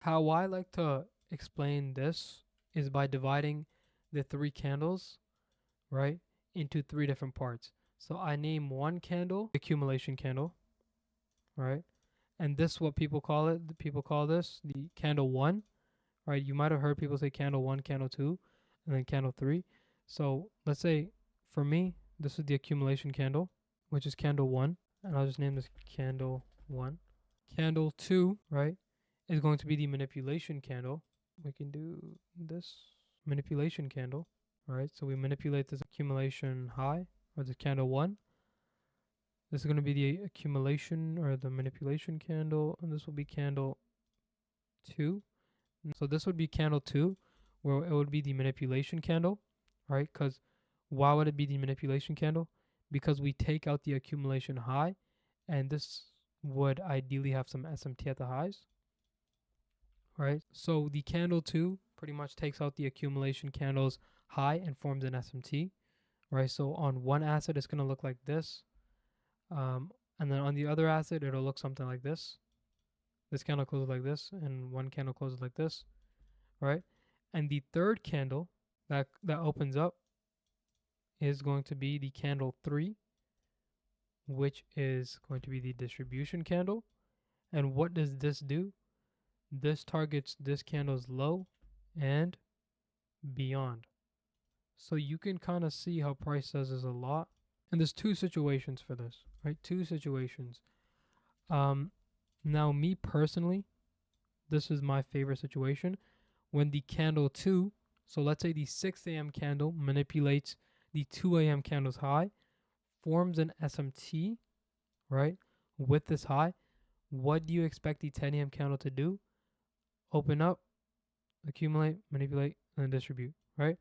How I like to explain this is by dividing the three candles, right, into three different parts. So I name one candle accumulation candle, right? And this what people call it. The people call this the candle one, right? You might have heard people say candle one, candle two, and then candle three. So let's say for me, this is the accumulation candle, which is candle one, and I'll just name this candle one. Candle two, right, is going to be the manipulation candle. We can do this manipulation candle, right? So we manipulate this accumulation high, or the candle one. This is going to be the accumulation or the manipulation candle, and this will be candle two. So this would be candle two, where it would be the manipulation candle, right? Because why would it be the manipulation candle? Because we take out the accumulation high, and this would ideally have some SMT at the highs, right? So the candle two pretty much takes out the accumulation candles high and forms an SMT, right? So on one asset, it's going to look like this. And then on the other asset, it'll look something like this. This candle closes like this, and one candle closes like this, right? And the third candle that opens up is going to be the candle three, which is going to be the distribution candle. And what does this do? This targets this candle's low and beyond. So you can kind of see how price says is a lot. And there's two situations for this, right? Two situations. Um, Now me personally, this is my favorite situation when the candle 2, so let's say the 6 a.m. candle manipulates the 2 a.m. candle's high, forms an SMT, right, with this high. What do you expect the 10 a.m. candle to do? Open up, accumulate, manipulate, and then distribute, right?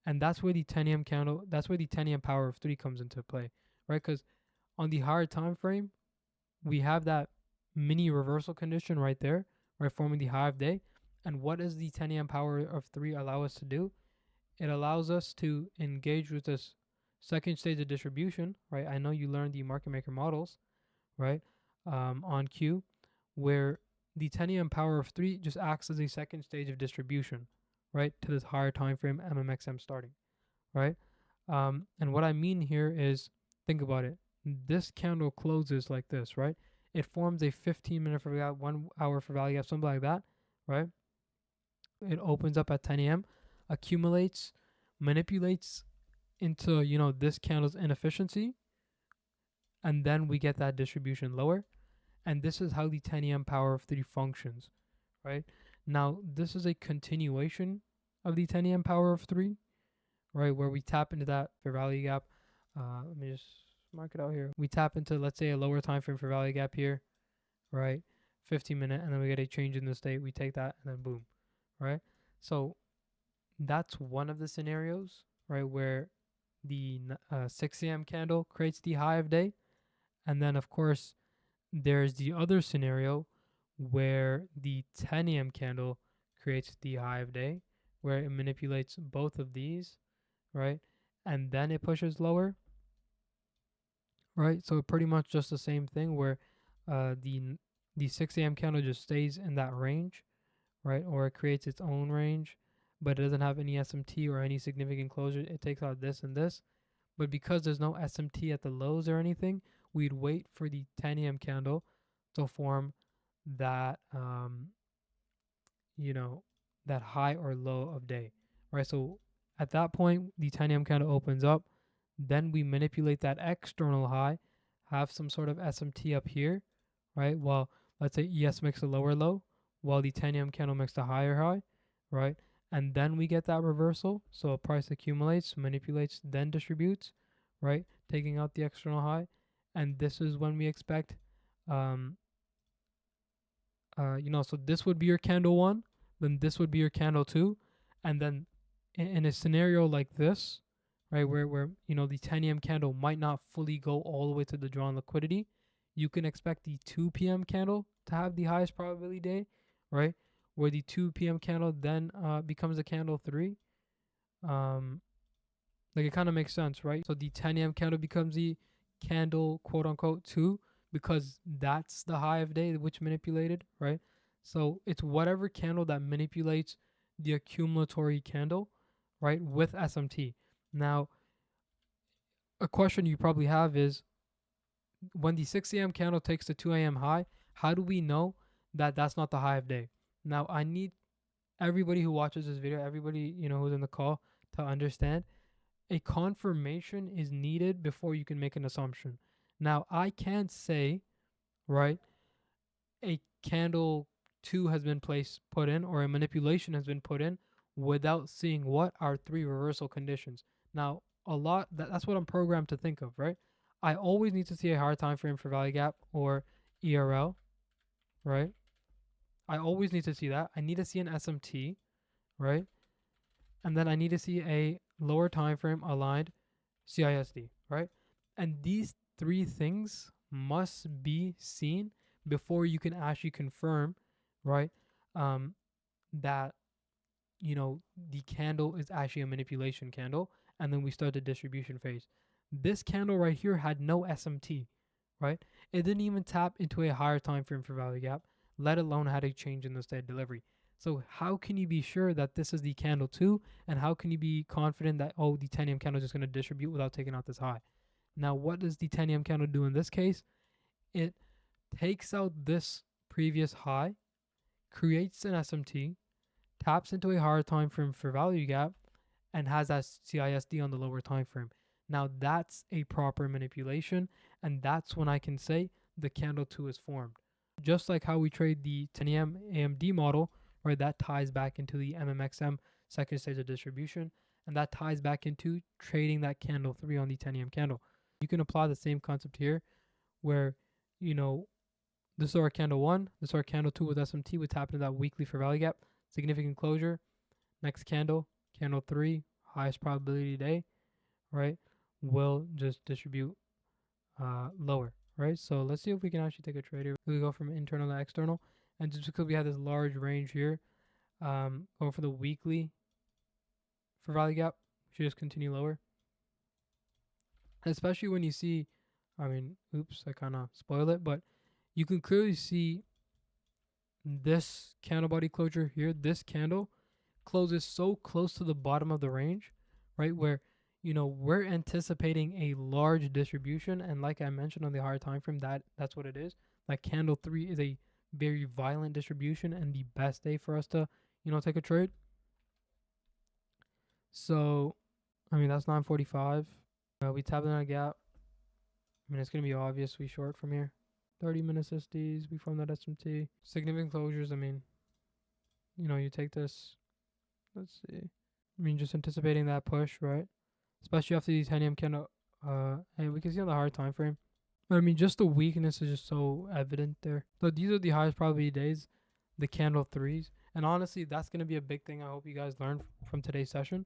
And that's where the 10 a.m. candle, that's where the 10 a.m. power of 3 comes into play, right? Because on the higher time frame, we have that mini reversal condition right there, right, forming the high of day. And what does the 10 a.m. power of 3 allow us to do? It allows us to engage with this second stage of distribution, right? I know you learned the market maker models, right, on Q, where the 10 a.m. power of 3 just acts as a second stage of distribution, right, to this higher time frame MMXM starting, right? And what I mean here is, think about it. This candle closes like this, right? It forms a 15-minute for value gap, 1 hour for value gap, something like that, right? It opens up at 10 a.m., accumulates, manipulates into, this candle's inefficiency, and then we get that distribution lower. And this is how the 10 a.m. power of 3 functions, right? Now, this is a continuation of the 10 a.m. power of 3, right, where we tap into that fair value gap. Let me just mark it out here. We tap into, let's say, a lower time frame for value gap here, right? 15-minute, and then we get a change in the state. We take that, and then boom, right? So that's one of the scenarios, right, where the 6 a.m. candle creates the high of day. And then, of course, there's the other scenario where the 10 a.m. candle creates the high of day, where it manipulates both of these, right? And then it pushes lower, right? So pretty much just the same thing where the 6 a.m. candle just stays in that range, right? Or it creates its own range, but it doesn't have any SMT or any significant closure. It takes out this and this. But because there's no SMT at the lows or anything, we'd wait for the 10 a.m. candle to form that, you know, that high or low of day, right? So at that point, the 10 a.m. candle opens up. Then we manipulate that external high, have some sort of SMT up here, right? While let's say ES makes a lower low, while the 10 a.m. candle makes a higher high, right? And then we get that reversal. So a price accumulates, manipulates, then distributes, right? Taking out the external high. And this is when we expect, um, so this would be your candle one, then this would be your candle two. And then in a scenario like this, right, where the 10 a.m. candle might not fully go all the way to the drawn liquidity, you can expect the 2 p.m. candle to have the highest probability day, right, where the 2 p.m. candle then becomes a candle three. Like it kind of makes sense, right? So the 10 a.m. candle becomes the candle quote unquote two because that's the high of day which manipulated, right? So it's whatever candle that manipulates the accumulatory candle, right, with SMT. Now, a question you probably have is, when the 6 a.m. candle takes the 2 a.m. high, how do we know that that's not the high of day? Now, I need everybody who watches this video, everybody, who's in the call, to understand a confirmation is needed before you can make an assumption. Now, I can't say, right, a candle 2 has been put in, or a manipulation has been put in, without seeing what are 3 reversal conditions. Now, that's what I'm programmed to think of, right? I always need to see a higher time frame for value gap or ERL, right? I always need to see that. I need to see an SMT, right? And then I need to see a lower time frame aligned CISD, right? And these 3 things must be seen before you can actually confirm, right, that the candle is actually a manipulation candle, and then we start the distribution phase. This candle right here had no SMT, right? It didn't even tap into a higher time frame for value gap, let alone had a change in the state delivery. So how can you be sure that this is the candle 2, and how can you be confident that, oh, the 10 a.m. candle is just going to distribute without taking out this high? Now, what does the 10 a.m. candle do in this case? It takes out this previous high, creates an SMT, taps into a higher time frame for value gap, and has that CISD on the lower time frame. Now that's a proper manipulation, and that's when I can say the candle 2 is formed. Just like how we trade the 10 a.m. AMD model, right? That ties back into the MMXM second stage of distribution, and that ties back into trading that candle 3 on the 10 a.m. candle. You can apply the same concept here, where this is our candle 1, this is our candle 2 with SMT. We tap into that weekly for value gap, significant closure. Next candle, candle 3, highest probability day, right, will just distribute lower, right? So let's see if we can actually take a trade here. We go from internal to external, and just because we have this large range here, going for the weekly for value gap, should just continue lower. Especially when you see, oops, I kind of spoiled it, but you can clearly see this candle body closure here. This candle closes so close to the bottom of the range, right, where we're anticipating a large distribution, and like I mentioned on the higher time frame, that's what it is. Like candle 3 is a very violent distribution and the best day for us to take a trade. So that's 9:45. We tapped in a gap. It's gonna be obvious we short from here. 30-minute SSDs, we form that SMT. Significant closures, you take this. Let's see. Just anticipating that push, right? Especially after these 10 a.m. candle. And we can see on the hard time frame. But just the weakness is just so evident there. So these are the highest probability days, the candle 3s. And honestly, that's going to be a big thing I hope you guys learn from today's session.